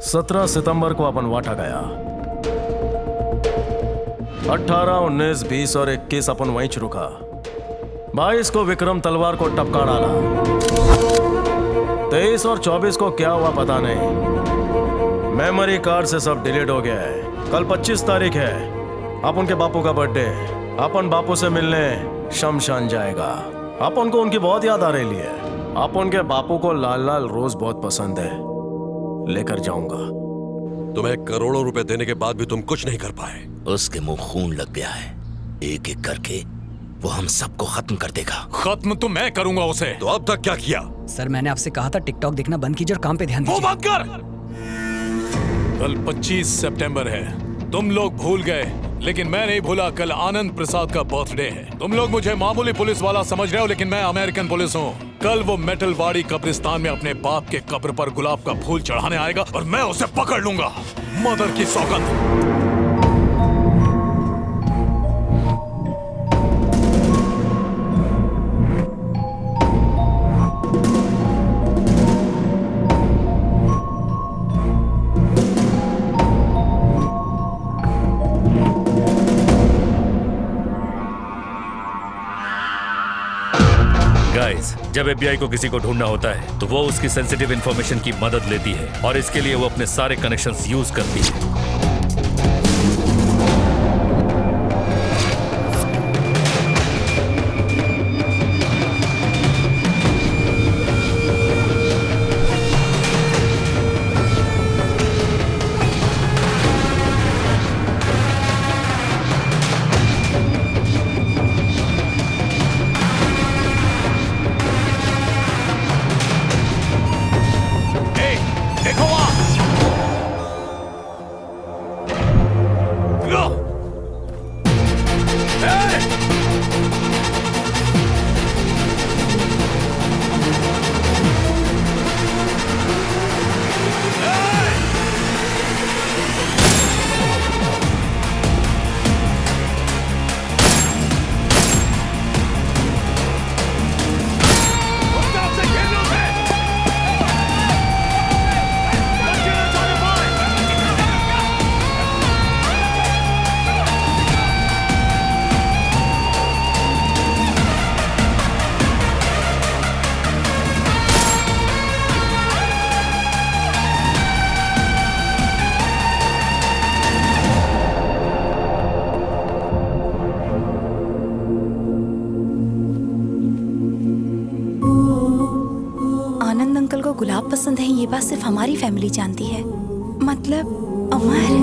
17 सितंबर को अपन वाटा गया। 18, 19, 20 और 21 अपन वहीं रुका। 22 को विक्रम तलवार को टपका डाला। 23 और 24 को क्या हुआ पता नहीं, मेमोरी कार्ड से सब डिलीट हो गया है। कल 25 तारीख है, अपन के बापू का बर्थडे। अपन बापू से मिलने शमशान जाएगा। अपन को उनकी बहुत याद आ रही है। अपन के बापू को लाल लाल रोज बहुत पसंद है, लेकर जाऊंगा। तुम्हें करोड़ों रुपए देने के बाद भी तुम कुछ नहीं कर पाए। उसके मुंह खून लग गया है, एक एक करके वो हम सबको खत्म कर देगा। खत्म तो मैं करूंगा उसे। तो अब तक क्या किया? सर मैंने आपसे कहा था टिकटॉक देखना बंद कीजिए और काम पे ध्यान वो दीजिए। बंद कर। कल 25 सितंबर है, तुम लोग भूल गए, लेकिन मैं नहीं भूला। कल आनंद प्रसाद का बर्थडे है। तुम लोग मुझे मामूली पुलिस वाला समझ रहे हो, लेकिन मैं अमेरिकन पुलिस हूँ। कल वो मेटलवाड़ी कब्रिस्तान में अपने बाप के कब्र पर गुलाब का फूल चढ़ाने आएगा और मैं उसे पकड़ लूंगा। मदर की सौगंध। गाइस, जब एफबीआई को किसी को ढूंढना होता है तो वो उसकी सेंसिटिव इंफॉर्मेशन की मदद लेती है और इसके लिए वो अपने सारे कनेक्शंस यूज करती है। गुलाब पसंद है, ये बात सिर्फ हमारी फैमिली जानती है। मतलब अमर।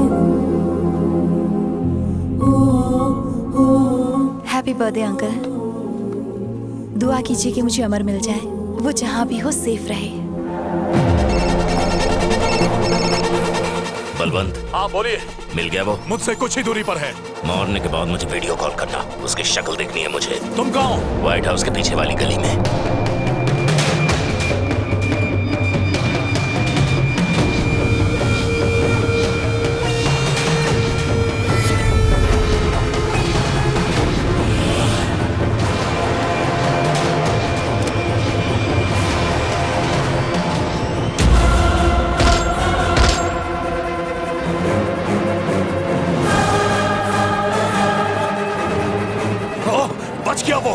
Happy birthday uncle. दुआ कीजिए कि मुझे अमर मिल जाए, वो जहां भी हो सेफ रहे। बलवंत। हाँ बोलिए। मिल गया वो? मुझसे कुछ ही दूरी पर है। मरने के बाद मुझे वीडियो कॉल करना, उसकी शक्ल देखनी है मुझे। तुम कहाँ हो? व्हाइट हाउस के पीछे वाली गली में।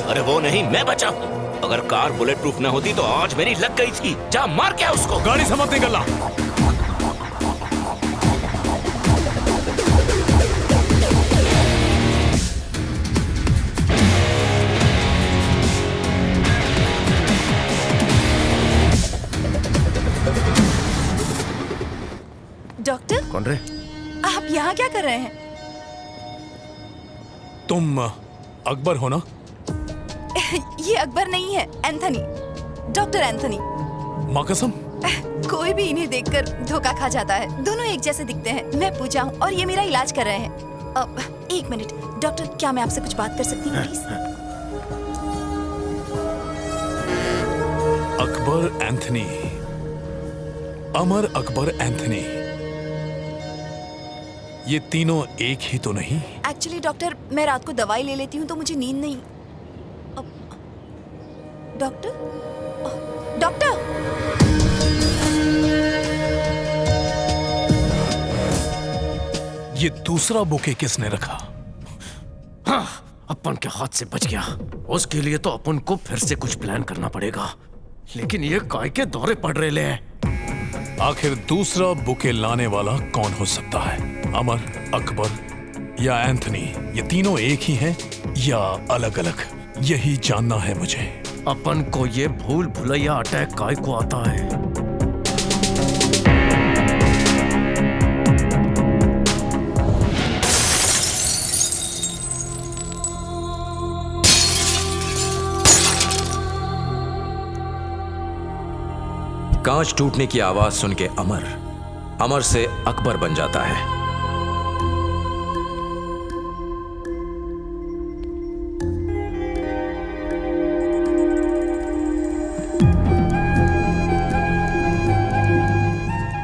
अरे वो नहीं, मैं बचा हूँ। अगर कार बुलेट प्रूफ न होती तो आज मेरी लग गई थी। जा मार क्या उसको। गाड़ी से मत निकलना। डॉक्टर। कौन रे? आप यहाँ क्या कर रहे हैं? तुम अकबर हो ना? ये अकबर नहीं है, एंथनी। Doctor Anthony. माँ कसम। कोई भी इन्हें देखकर धोखा खा जाता है। दोनों एक जैसे दिखते हैं। मैं पूजा हूँ और ये मेरा इलाज कर रहे हैं। अब 1 मिनट डॉक्टर, क्या मैं आपसे कुछ बात कर सकती हूँ please? Akbar Anthony, Amar Akbar Anthony, ये तीनों एक ही तो नहीं? एक्चुअली डॉक्टर, मैं रात को दवाई ले लेती हूँ तो मुझे नींद नहीं। Doctor, doctor. ये दूसरा बुके किसने रखा? हाँ, अपन के हाथ से बच गया। उसके लिए तो अपन को फिर से कुछ प्लान करना पड़ेगा। लेकिन ये काय के दौरे पड़ रहे हैं। आखिर दूसरा बुके लाने वाला कौन हो सकता है? अमर, अकबर या एंथनी? ये तीनों एक ही हैं या अलग अलग? यही जानना है मुझे। अपन को ये भूल भुलैया अटैक काय को आता है? कांच टूटने की आवाज सुन के अमर से अकबर बन जाता है।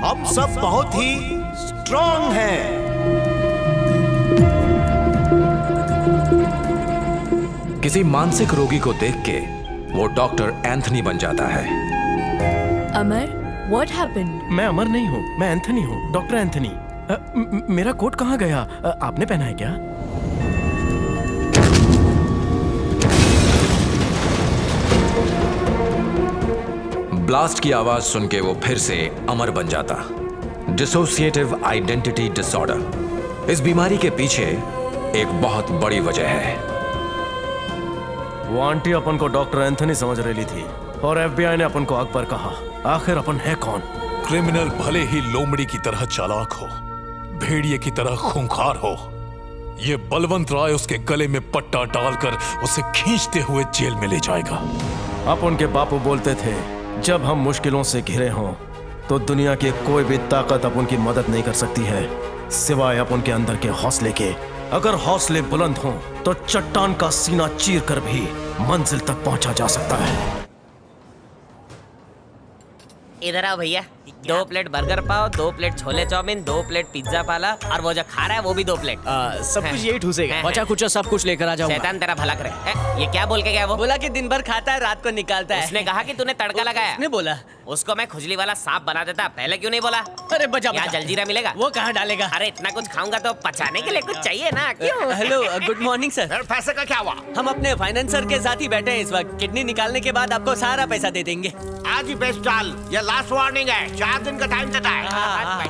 हम सब बहुत ही स्ट्रांग हैं। किसी मानसिक रोगी को देख के वो डॉक्टर एंथनी बन जाता है। अमर, what happened? मैं अमर नहीं हूँ, मैं एंथनी हूँ, डॉक्टर एंथनी। मेरा कोट कहाँ गया? आपने पहना है क्या? ब्लास्ट की आवाज सुन के वो फिर से अमर बन जाता। Dissociative identity disorder. इस बीमारी के पीछे एक बहुत बड़ी वजह है। वो आंटी अपन को डॉक्टर एंथनी समझ रही थी और एफबीआई ने अपन को अकबर कहा। आखिर अपन है कौन? क्रिमिनल भले ही लोमड़ी की तरह चालाक हो, भेड़िए की तरह खूंखार हो, ये बलवंत राय उसके गले में पट्टा डालकर उसे खींचते हुए जेल में ले जाएगा। अपन के बापू बोलते थे, जब हम मुश्किलों से घिरे हों तो दुनिया की कोई भी ताकत अपन की मदद नहीं कर सकती है सिवाय अपन के अंदर के हौसले के। अगर हौसले बुलंद हों तो चट्टान का सीना चीर कर भी मंजिल तक पहुंचा जा सकता है। इधर आओ भैया, 2 plate burger pav, 2 plate chole chowmein, 2 plate pizza पाला और वो जो खा रहा है वो भी 2 प्लेट। सब कुछ यही ठूसेगा। बचा कुछ सब कुछ लेकर आ जाऊंगा। शैतान तेरा भला करे। ये क्या बोल के गया? वो बोला कि दिन भर खाता है, रात को निकालता है। उसने कहा कि तूने तड़का लगाया। उसने बोला उसको मैं खुजली वाला सांप बना देता, पहले क्यों नहीं बोला? अरे बचा यहाँ जलजीरा मिलेगा। वो कहाँ डालेगा? अरे इतना कुछ खाऊंगा तो पचाने के लिए कुछ चाहिए ना। क्यों? Hello, good morning sir. पैसे का क्या हुआ? हम अपने फाइनेंसर के साथ ही बैठे हैं इस वक्त। किडनी निकालने के बाद आपको सारा पैसा दे देंगे। आज ही बेस्ट डाल, ये लास्ट वार्निंग है। 4 दिन का टाइम देता है।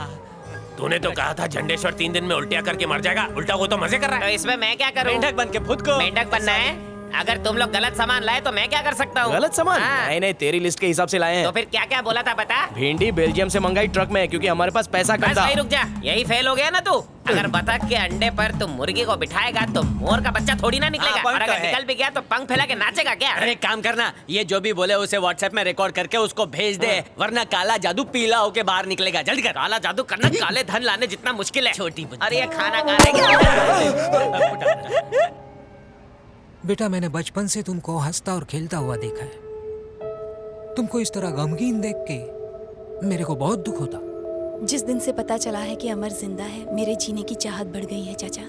तूने तो कहा था झंडेश्वर 3 दिन में उल्टिया करके मर जाएगा। उल्टा वो तो मजे कर रहा तो है। इसमें मैं क्या करूं? मेंढक बन के खुद को मेंढक बनना है? अगर तुम लोग गलत सामान लाए तो मैं क्या कर सकता हूँ? गलत सामान? हाँ। नहीं, तेरी लिस्ट के हिसाब से लाए हैं। तो फिर क्या क्या बोला था बता? भिंडी बेल्जियम से मंगाई ट्रक में, क्योंकि हमारे पास पैसा कम बस था। भाई रुक जा, यही फेल हो गया ना तू। अगर बतख के अंडे पर तुम मुर्गी को बिठाएगा तो मोर का बच्चा थोड़ी ना निकलेगा। हाँ, और अगर निकल भी गया तो पंख फैला के नाचेगा क्या? अरे काम करना, ये जो भी बोले उसे व्हाट्सएप में रिकॉर्ड करके उसको भेज दे, वरना काला जादू पीला होके बाहर निकलेगा। जल्दी कर। काला जादू करना काले धन लाने जितना मुश्किल है। छोटी अरे ये खाना खा रहे बेटा, मैंने बचपन से तुमको हंसता और खेलता हुआ देखा है। तुमको इस तरह गमगीन देख के मेरे को बहुत दुख होता। जिस दिन से पता चला है कि अमर जिंदा है, मेरे जीने की चाहत बढ़ गई है चाचा।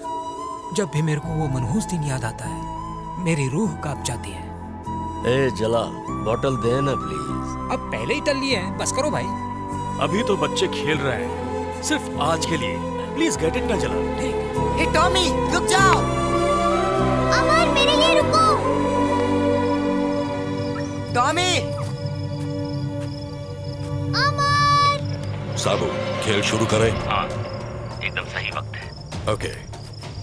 जब भी मेरे को वो मनहूस दिन याद आता है, मेरी रूह कांप जाती है। ए जला, बॉटल दे ना प्लीज। अब पहले ही टल लिए हैं, बस करो भाई। अभी तो बच्चे खेल रहे हैं, सिर्फ आज के लिए। प्लीज गेट इट ना जला। हे टॉमी, रुक जाओ। अमर, मेरे लिए रुको। टॉमी, साबू, खेल शुरू करें। हाँ, एकदम सही वक्त है। ओके,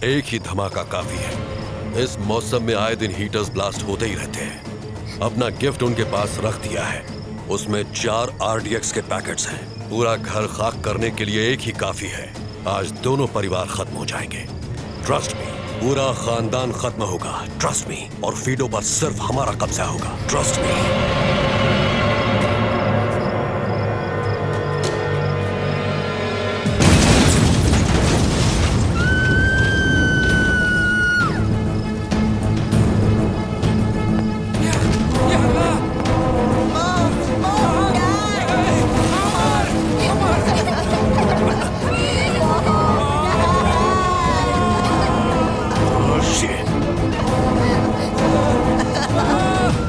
एक ही धमाका काफी है। इस मौसम में आए दिन हीटर्स ब्लास्ट होते ही रहते हैं। अपना गिफ्ट उनके पास रख दिया है। उसमें 4 RDX के पैकेट्स हैं। पूरा घर खाक करने के लिए एक ही काफी है। आज दोनों परिवार खत्म हो जाएंगे। ट्रस्ट मी, पूरा खानदान खत्म होगा। Trust me. और फीडो पर सिर्फ हमारा कब्जा होगा। Trust me.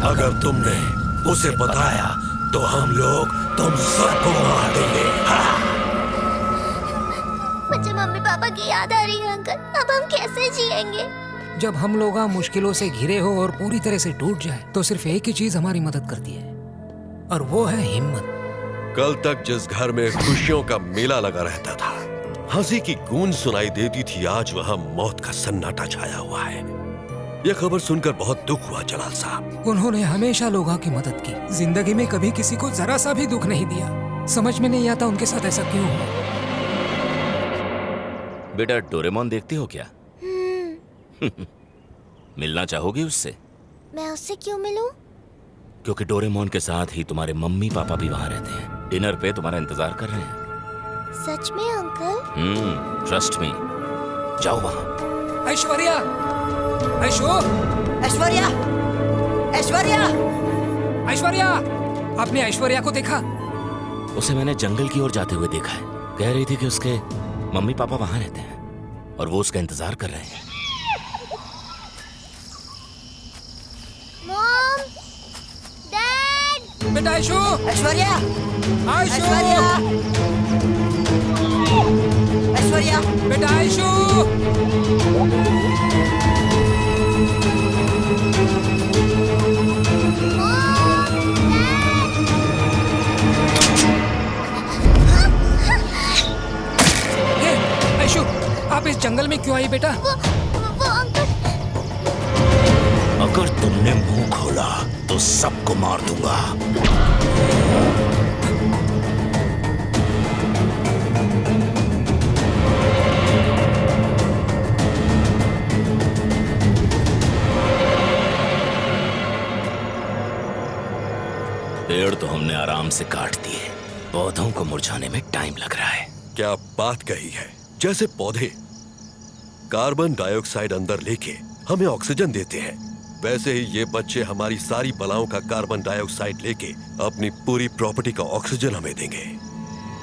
अगर तुमने उसे बताया तो हम लोग तुम सबको मार देंगे। मुझे मम्मी पापा की याद आ रही है अंकल। अब हम कैसे जिएंगे? जब हम लोग मुश्किलों से घिरे हो और पूरी तरह से टूट जाए तो सिर्फ एक ही चीज हमारी मदद करती है और वो है हिम्मत। कल तक जिस घर में खुशियों का मेला लगा रहता था, हंसी की गूंज सुनाई देती थी, आज वहां मौत का सन्नाटा छाया हुआ है। यह खबर सुनकर बहुत दुख हुआ जलाल साहब। उन्होंने हमेशा लोगों की मदद की, जिंदगी में कभी किसी को जरा सा भी दुख नहीं दिया। समझ में नहीं आता उनके साथ ऐसा क्यों हुआ। बेटा डोरेमोन देखते हो क्या? मिलना चाहोगी उससे? मैं उससे क्यों मिलूं? क्योंकि डोरेमोन के साथ ही तुम्हारे मम्मी पापा भी वहां रहते हैं। डिनर पे तुम्हारा इंतजार कर रहे हैं। सच में अंकल? ट्रस्ट मी, जाओ वहां। ऐश्वर्या, ऐश्वर्या, ऐश्वर्या, ऐश्वर्या, आपने ऐश्वर्या को देखा? उसे मैंने जंगल की ओर जाते हुए देखा है। कह रही थी कि उसके मम्मी पापा वहां रहते हैं और वो उसका इंतजार कर रहे हैं। Mom, dad. बेटा ऐशु, ऐश्वर्या, ऐश्वर्या, ऐश्वर्या, बेटा ऐशु। ऐशु, आप इस जंगल में क्यों आई बेटा? वो अंकल। अगर तुमने मुंह खोला तो सबको मार दूंगा। पेड़ तो हमने आराम से काट दिए, पौधों को मुरझाने में टाइम लग रहा है। क्या बात कही है। जैसे पौधे कार्बन डाइऑक्साइड अंदर लेके हमें ऑक्सीजन देते हैं, वैसे ही ये बच्चे हमारी सारी बलाओं का कार्बन डाइऑक्साइड लेके अपनी पूरी प्रॉपर्टी का ऑक्सीजन हमें देंगे।